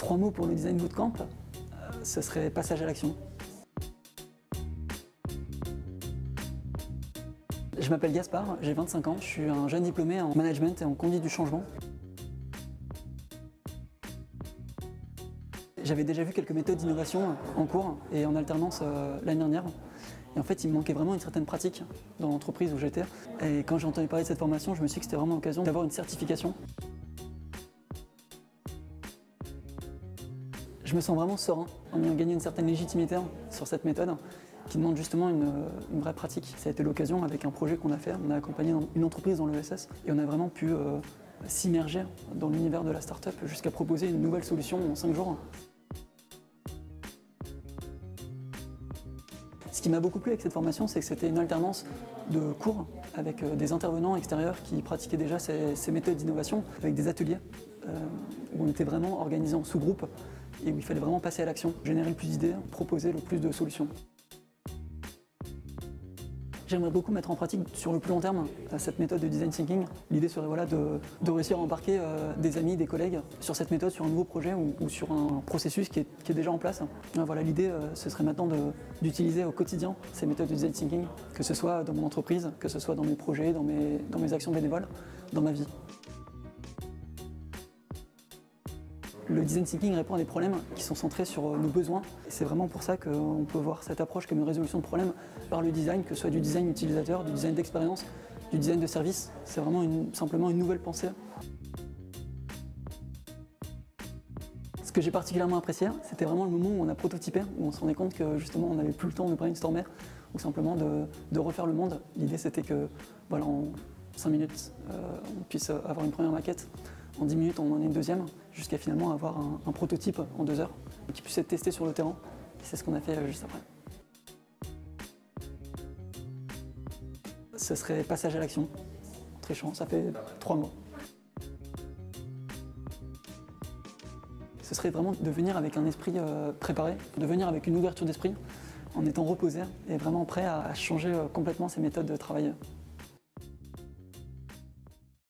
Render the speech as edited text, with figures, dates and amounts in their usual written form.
3 mots pour le Design Bootcamp, ce serait passage à l'action. Je m'appelle Gaspard, j'ai 25 ans, je suis un jeune diplômé en management et en conduite du changement. J'avais déjà vu quelques méthodes d'innovation en cours et en alternance l'année dernière. Et en fait, il me manquait vraiment une certaine pratique dans l'entreprise où j'étais. Et quand j'ai entendu parler de cette formation, je me suis dit que c'était vraiment l'occasion d'avoir une certification. Je me sens vraiment serein en ayant gagné une certaine légitimité sur cette méthode qui demande justement une vraie pratique. Ça a été l'occasion avec un projet qu'on a fait. On a accompagné une entreprise dans l'ESS et on a vraiment pu s'immerger dans l'univers de la start-up jusqu'à proposer une nouvelle solution en 5 jours. Ce qui m'a beaucoup plu avec cette formation, c'est que c'était une alternance de cours avec des intervenants extérieurs qui pratiquaient déjà ces méthodes d'innovation, avec des ateliers où on était vraiment organisé en sous-groupes et où il fallait vraiment passer à l'action, générer le plus d'idées, proposer le plus de solutions. J'aimerais beaucoup mettre en pratique sur le plus long terme cette méthode de design thinking. L'idée serait voilà, de réussir à embarquer des amis, des collègues sur cette méthode, sur un nouveau projet ou sur un processus qui est déjà en place. Voilà, l'idée, ce serait maintenant d'utiliser au quotidien ces méthodes de design thinking, que ce soit dans mon entreprise, que ce soit dans mes projets, dans mes actions bénévoles, dans ma vie. Le design thinking répond à des problèmes qui sont centrés sur nos besoins. Et c'est vraiment pour ça qu'on peut voir cette approche comme une résolution de problèmes par le design, que ce soit du design utilisateur, du design d'expérience, du design de service. C'est vraiment simplement une nouvelle pensée. Ce que j'ai particulièrement apprécié, c'était vraiment le moment où on a prototypé, où on se rendait compte que justement on n'avait plus le temps de brainstormer ou simplement de refaire le monde. L'idée c'était que voilà, en 5 minutes, on puisse avoir une première maquette. En 10 minutes, on en a une deuxième, jusqu'à finalement avoir un prototype en 2 heures qui puisse être testé sur le terrain. Et c'est ce qu'on a fait juste après. Ce serait passage à l'action. Très chiant, ça fait 3 mots. Ce serait vraiment de venir avec un esprit préparé, de venir avec une ouverture d'esprit, en étant reposé et vraiment prêt à changer complètement ses méthodes de travail.